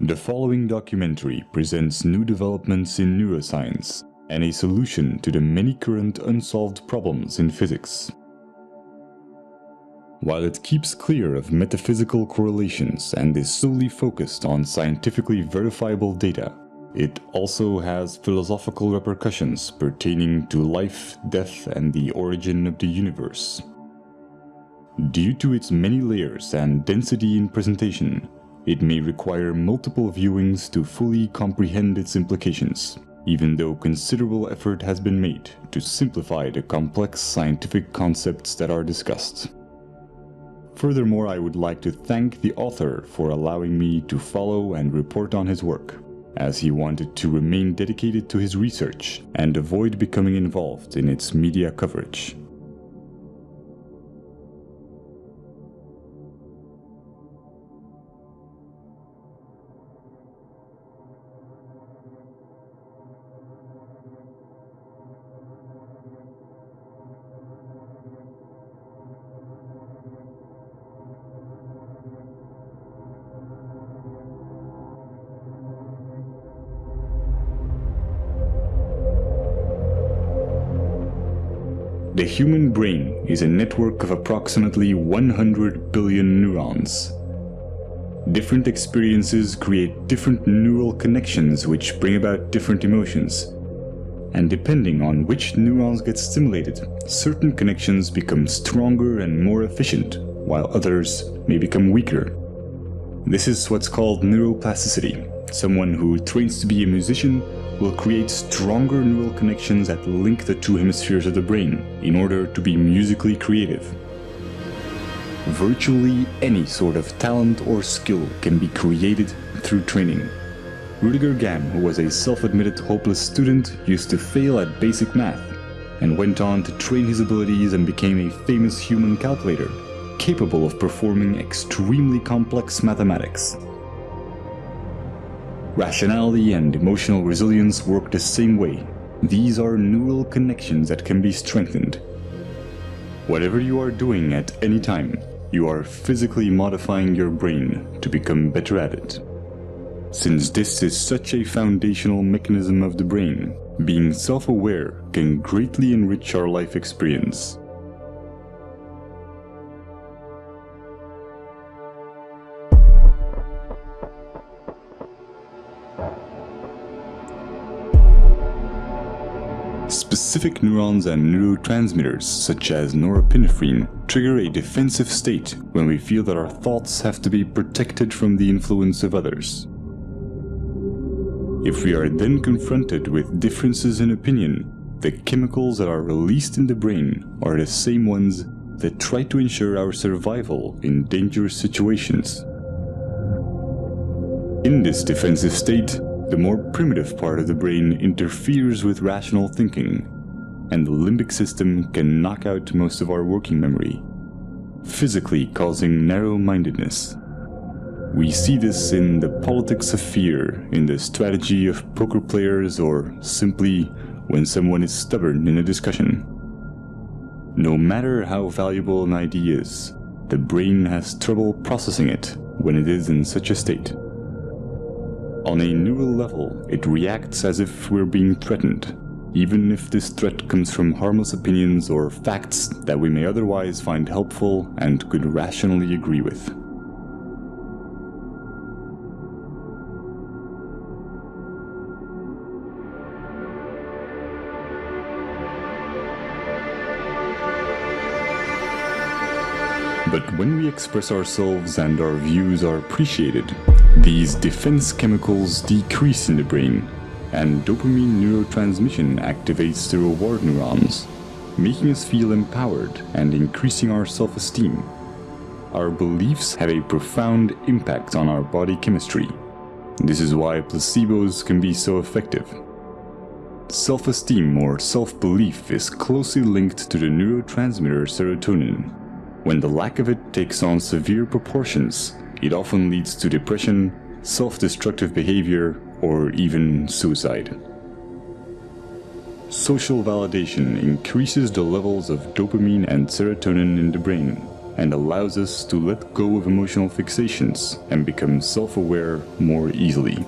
The following documentary presents new developments in neuroscience and a solution to the many current unsolved problems in physics. While it keeps clear of metaphysical correlations and is solely focused on scientifically verifiable data, it also has philosophical repercussions pertaining to life, death, and the origin of the universe. Due to its many layers and density in presentation, it may require multiple viewings to fully comprehend its implications, even though considerable effort has been made to simplify the complex scientific concepts that are discussed. Furthermore, I would like to thank the author for allowing me to follow and report on his work, as he wanted to remain dedicated to his research and avoid becoming involved in its media coverage. The human brain is a network of approximately 100 billion neurons. Different experiences create different neural connections which bring about different emotions. And depending on which neurons get stimulated, certain connections become stronger and more efficient, while others may become weaker. This is what's called neuroplasticity. Someone who trains to be a musician will create stronger neural connections that link the two hemispheres of the brain in order to be musically creative. Virtually any sort of talent or skill can be created through training. Rudiger Gamm, who was a self-admitted hopeless student, used to fail at basic math and went on to train his abilities and became a famous human calculator, capable of performing extremely complex mathematics. Rationality and emotional resilience work the same way. These are neural connections that can be strengthened. Whatever you are doing at any time, you are physically modifying your brain to become better at it. Since this is such a foundational mechanism of the brain, being self-aware can greatly enrich our life experience. Specific neurons and neurotransmitters, such as norepinephrine, trigger a defensive state when we feel that our thoughts have to be protected from the influence of others. If we are then confronted with differences in opinion, the chemicals that are released in the brain are the same ones that try to ensure our survival in dangerous situations. In this defensive state, the more primitive part of the brain interferes with rational thinking, and the limbic system can knock out most of our working memory, physically causing narrow-mindedness. We see this in the politics of fear, in the strategy of poker players, or simply when someone is stubborn in a discussion. No matter how valuable an idea is, the brain has trouble processing it when it is in such a state. On a neural level, it reacts as if we're being threatened, even if this threat comes from harmless opinions or facts that we may otherwise find helpful and could rationally agree with. But when we express ourselves and our views are appreciated, these defense chemicals decrease in the brain, and dopamine neurotransmission activates the reward neurons, making us feel empowered and increasing our self-esteem. Our beliefs have a profound impact on our body chemistry. This is why placebos can be so effective. Self-esteem or self-belief is closely linked to the neurotransmitter serotonin. When the lack of it takes on severe proportions, it often leads to depression, self-destructive behavior, or even suicide. Social validation increases the levels of dopamine and serotonin in the brain, and allows us to let go of emotional fixations and become self-aware more easily.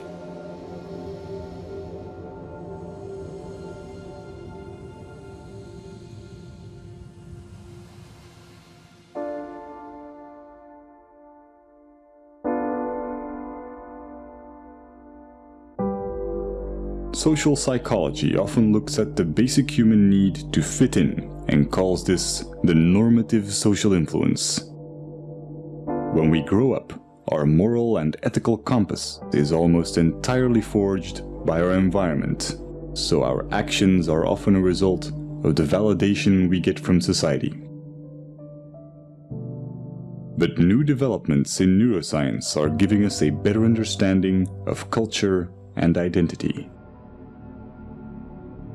Social psychology often looks at the basic human need to fit in and calls this the normative social influence. When we grow up, our moral and ethical compass is almost entirely forged by our environment, so our actions are often a result of the validation we get from society. But new developments in neuroscience are giving us a better understanding of culture and identity.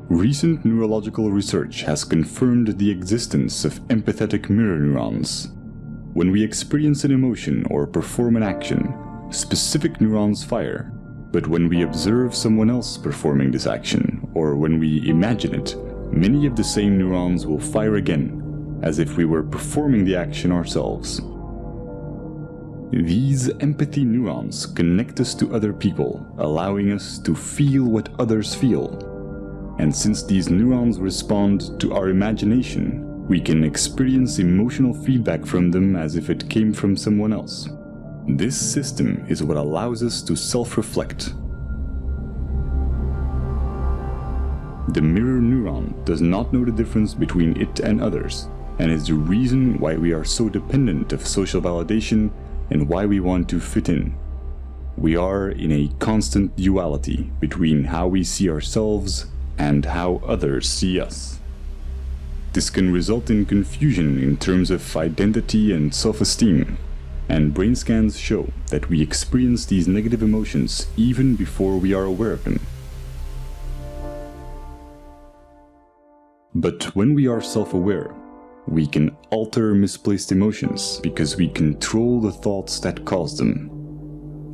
Recent neurological research has confirmed the existence of empathetic mirror neurons. When we experience an emotion or perform an action, specific neurons fire, but when we observe someone else performing this action, or when we imagine it, many of the same neurons will fire again, as if we were performing the action ourselves. These empathy neurons connect us to other people, allowing us to feel what others feel. And since these neurons respond to our imagination, we can experience emotional feedback from them as if it came from someone else. This system is what allows us to self-reflect. The mirror neuron does not know the difference between it and others, and is the reason why we are so dependent of social validation and why we want to fit in. We are in a constant duality between how we see ourselves and how others see us. This can result in confusion in terms of identity and self-esteem, and brain scans show that we experience these negative emotions even before we are aware of them. But when we are self-aware, we can alter misplaced emotions because we control the thoughts that cause them.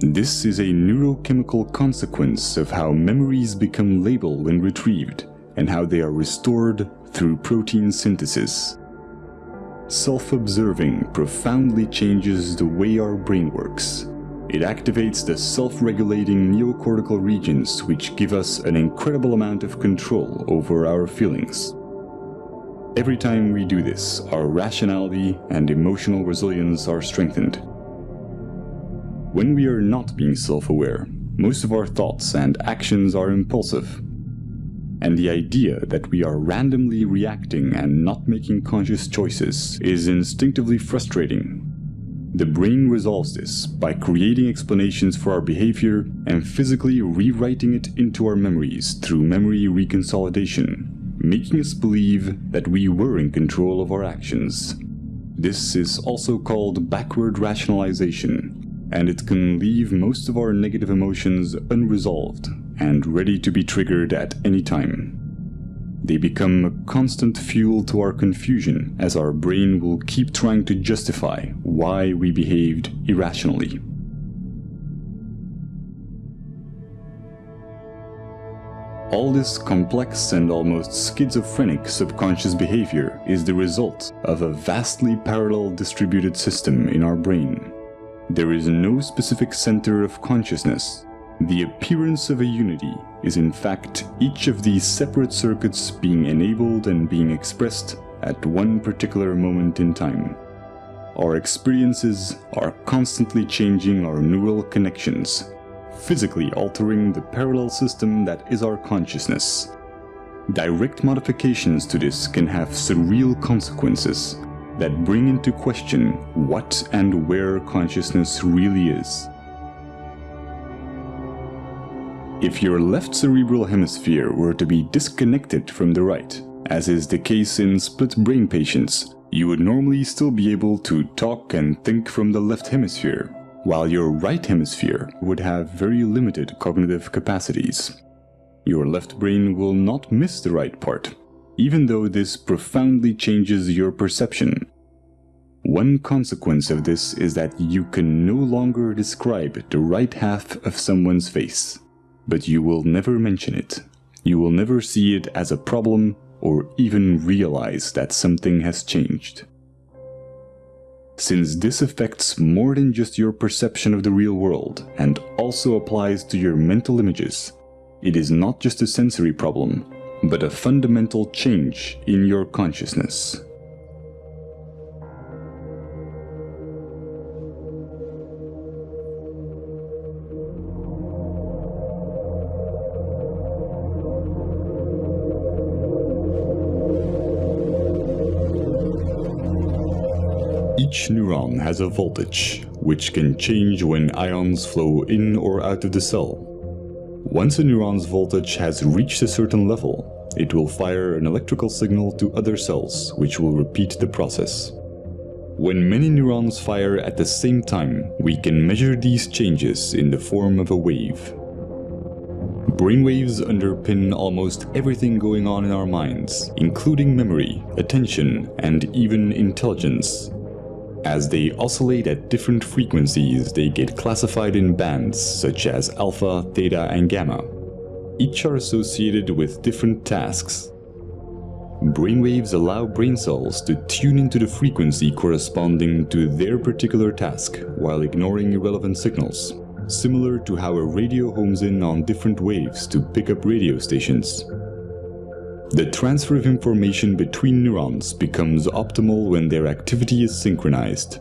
This is a neurochemical consequence of how memories become labeled when retrieved, and how they are restored through protein synthesis. Self-observing profoundly changes the way our brain works. It activates the self-regulating neocortical regions, which give us an incredible amount of control over our feelings. Every time we do this, our rationality and emotional resilience are strengthened. When we are not being self-aware, most of our thoughts and actions are impulsive. And the idea that we are randomly reacting and not making conscious choices is instinctively frustrating. The brain resolves this by creating explanations for our behavior and physically rewriting it into our memories through memory reconsolidation, making us believe that we were in control of our actions. This is also called backward rationalization, and it can leave most of our negative emotions unresolved and ready to be triggered at any time. They become a constant fuel to our confusion, as our brain will keep trying to justify why we behaved irrationally. All this complex and almost schizophrenic subconscious behavior is the result of a vastly parallel distributed system in our brain. There is no specific center of consciousness. The appearance of a unity is in fact each of these separate circuits being enabled and being expressed at one particular moment in time. Our experiences are constantly changing our neural connections, physically altering the parallel system that is our consciousness. Direct modifications to this can have surreal consequences that bring into question what and where consciousness really is. If your left cerebral hemisphere were to be disconnected from the right, as is the case in split brain patients, you would normally still be able to talk and think from the left hemisphere, while your right hemisphere would have very limited cognitive capacities. Your left brain will not miss the right part, even though this profoundly changes your perception. One consequence of this is that you can no longer describe the right half of someone's face, but you will never mention it. You will never see it as a problem or even realize that something has changed. since this affects more than just your perception of the real world and also applies to your mental images. It is not just a sensory problem, but a fundamental change in your consciousness. Each neuron has a voltage, which can change when ions flow in or out of the cell. Once a neuron's voltage has reached a certain level, it will fire an electrical signal to other cells, which will repeat the process. When many neurons fire at the same time, we can measure these changes in the form of a wave. Brainwaves underpin almost everything going on in our minds, including memory, attention, and even intelligence. As they oscillate at different frequencies, they get classified in bands such as alpha, theta, and gamma. Each are associated with different tasks. Brainwaves allow brain cells to tune into the frequency corresponding to their particular task while ignoring irrelevant signals, similar to how a radio homes in on different waves to pick up radio stations. The transfer of information between neurons becomes optimal when their activity is synchronized.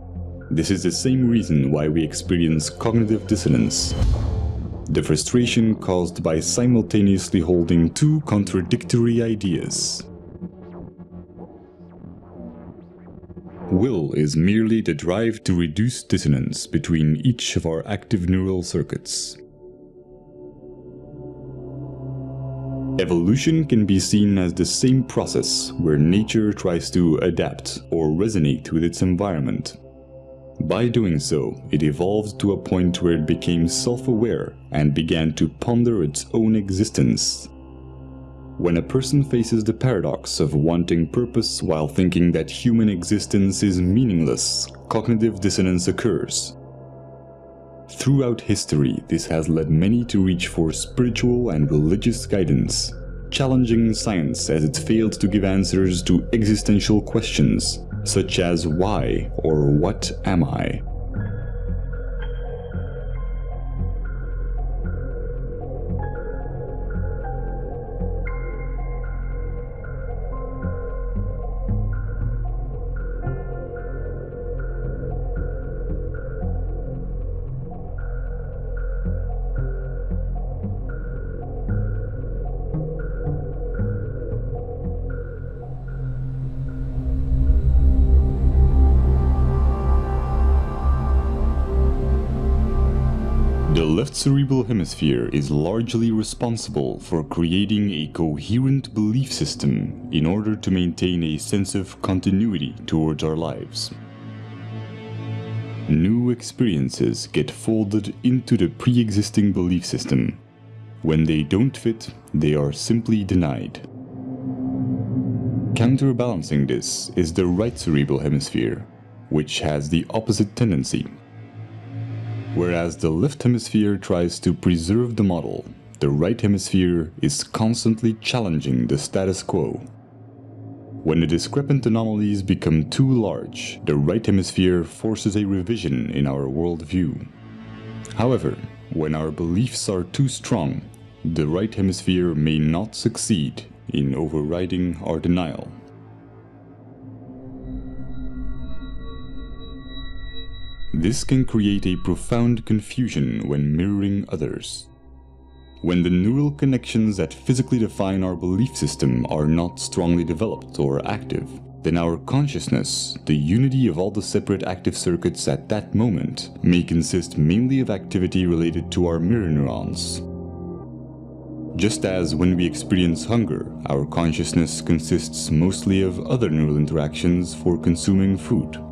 This is the same reason why we experience cognitive dissonance, the frustration caused by simultaneously holding two contradictory ideas. Will is merely the drive to reduce dissonance between each of our active neural circuits. Evolution can be seen as the same process where nature tries to adapt or resonate with its environment. By doing so, it evolved to a point where it became self-aware and began to ponder its own existence. When a person faces the paradox of wanting purpose while thinking that human existence is meaningless, cognitive dissonance occurs. Throughout history, this has led many to reach for spiritual and religious guidance, challenging science as it failed to give answers to existential questions, such as why or what am I? The left cerebral hemisphere is largely responsible for creating a coherent belief system in order to maintain a sense of continuity towards our lives. New experiences get folded into the pre-existing belief system. When they don't fit, they are simply denied. Counterbalancing this is the right cerebral hemisphere, which has the opposite tendency. Whereas the left hemisphere tries to preserve the model, the right hemisphere is constantly challenging the status quo. When the discrepant anomalies become too large, the right hemisphere forces a revision in our worldview. However, when our beliefs are too strong, the right hemisphere may not succeed in overriding our denial. This can create a profound confusion when mirroring others. When the neural connections that physically define our belief system are not strongly developed or active, then our consciousness, the unity of all the separate active circuits at that moment, may consist mainly of activity related to our mirror neurons. Just as when we experience hunger, our consciousness consists mostly of other neural interactions for consuming food.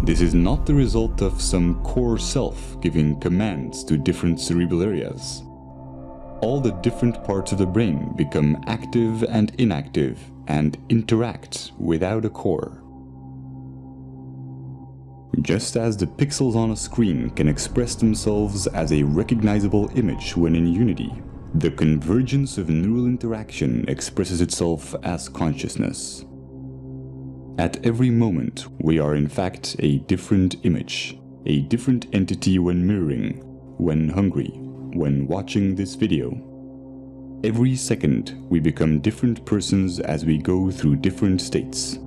This is not the result of some core self giving commands to different cerebral areas. All the different parts of the brain become active and inactive and interact without a core. Just as the pixels on a screen can express themselves as a recognizable image when in unity, the convergence of neural interaction expresses itself as consciousness. At every moment, we are in fact a different image, a different entity when mirroring, when hungry, when watching this video. Every second, we become different persons as we go through different states.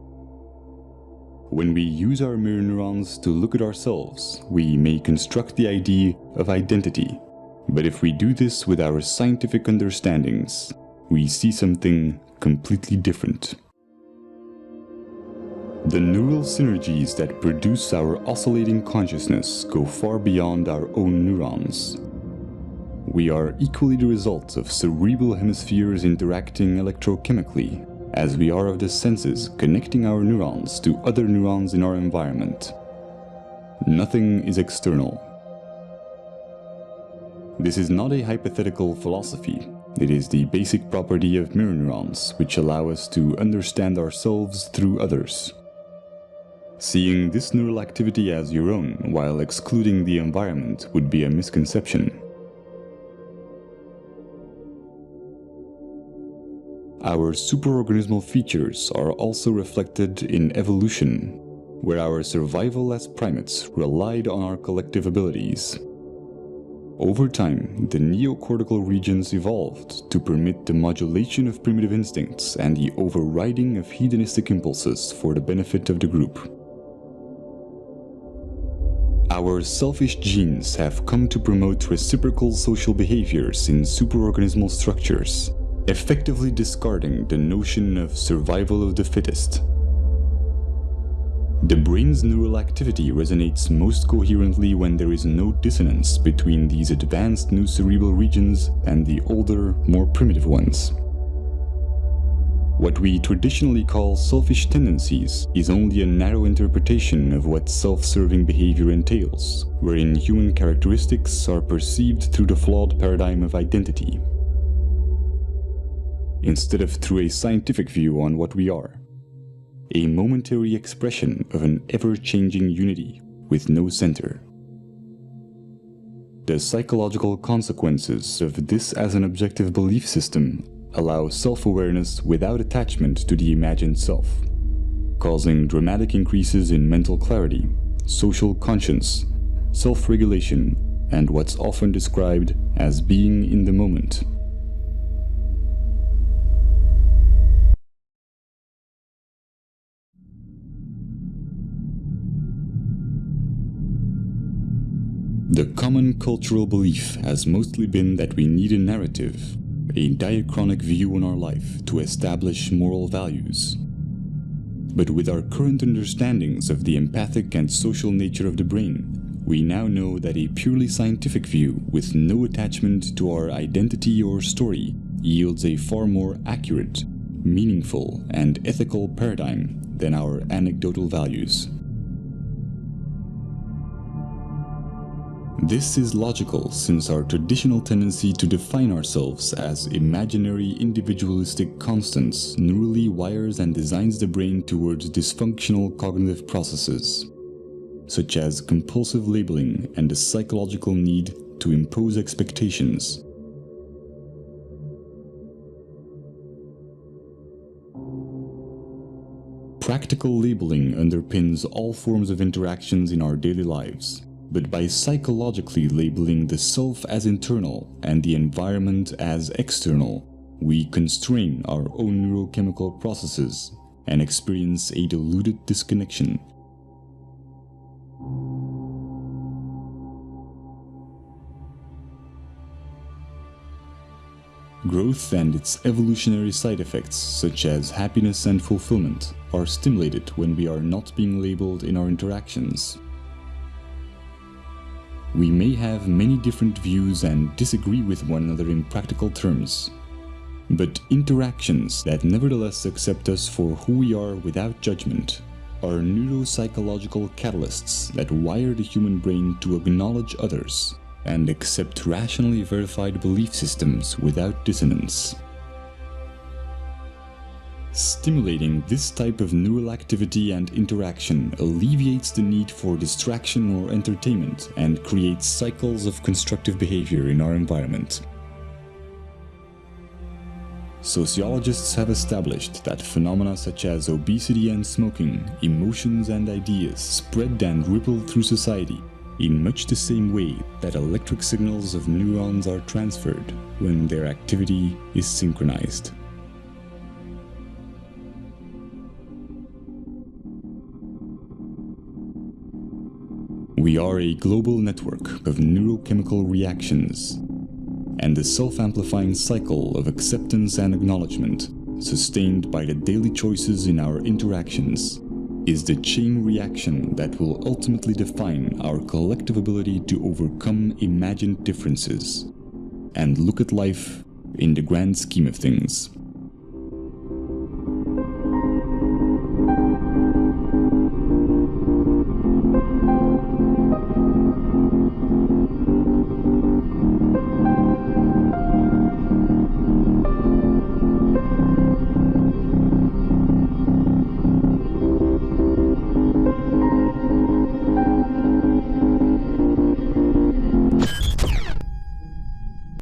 When we use our mirror neurons to look at ourselves, we may construct the idea of identity. But if we do this with our scientific understandings, we see something completely different. The neural synergies that produce our oscillating consciousness go far beyond our own neurons. We are equally the result of cerebral hemispheres interacting electrochemically, as we are of the senses connecting our neurons to other neurons in our environment. Nothing is external. This is not a hypothetical philosophy. It is the basic property of mirror neurons, which allow us to understand ourselves through others. Seeing this neural activity as your own while excluding the environment would be a misconception. Our superorganismal features are also reflected in evolution, where our survival as primates relied on our collective abilities. Over time, the neocortical regions evolved to permit the modulation of primitive instincts and the overriding of hedonistic impulses for the benefit of the group. Our selfish genes have come to promote reciprocal social behaviors in superorganismal structures, effectively discarding the notion of survival of the fittest. The brain's neural activity resonates most coherently when there is no dissonance between these advanced new cerebral regions and the older, more primitive ones. What we traditionally call selfish tendencies is only a narrow interpretation of what self-serving behavior entails, wherein human characteristics are perceived through the flawed paradigm of identity, instead of through a scientific view on what we are, a momentary expression of an ever-changing unity with no center. The psychological consequences of this as an objective belief system allow self-awareness without attachment to the imagined self, causing dramatic increases in mental clarity, social conscience, self-regulation, and what's often described as being in the moment. The common cultural belief has mostly been that we need a narrative, a diachronic view on our life to establish moral values. But with our current understandings of the empathic and social nature of the brain, we now know that a purely scientific view with no attachment to our identity or story yields a far more accurate, meaningful, and ethical paradigm than our anecdotal values. This is logical since our traditional tendency to define ourselves as imaginary individualistic constants neurally wires and designs the brain towards dysfunctional cognitive processes, such as compulsive labeling and the psychological need to impose expectations. Practical labeling underpins all forms of interactions in our daily lives. But by psychologically labeling the self as internal and the environment as external, we constrain our own neurochemical processes and experience a diluted disconnection. Growth and its evolutionary side effects, such as happiness and fulfillment, are stimulated when we are not being labeled in our interactions. We may have many different views and disagree with one another in practical terms, but interactions that nevertheless accept us for who we are without judgment are neuropsychological catalysts that wire the human brain to acknowledge others and accept rationally verified belief systems without dissonance. Stimulating this type of neural activity and interaction alleviates the need for distraction or entertainment and creates cycles of constructive behavior in our environment. Sociologists have established that phenomena such as obesity and smoking, emotions and ideas spread and ripple through society in much the same way that electric signals of neurons are transferred when their activity is synchronized. We are a global network of neurochemical reactions, and the self-amplifying cycle of acceptance and acknowledgement, sustained by the daily choices in our interactions, is the chain reaction that will ultimately define our collective ability to overcome imagined differences and look at life in the grand scheme of things.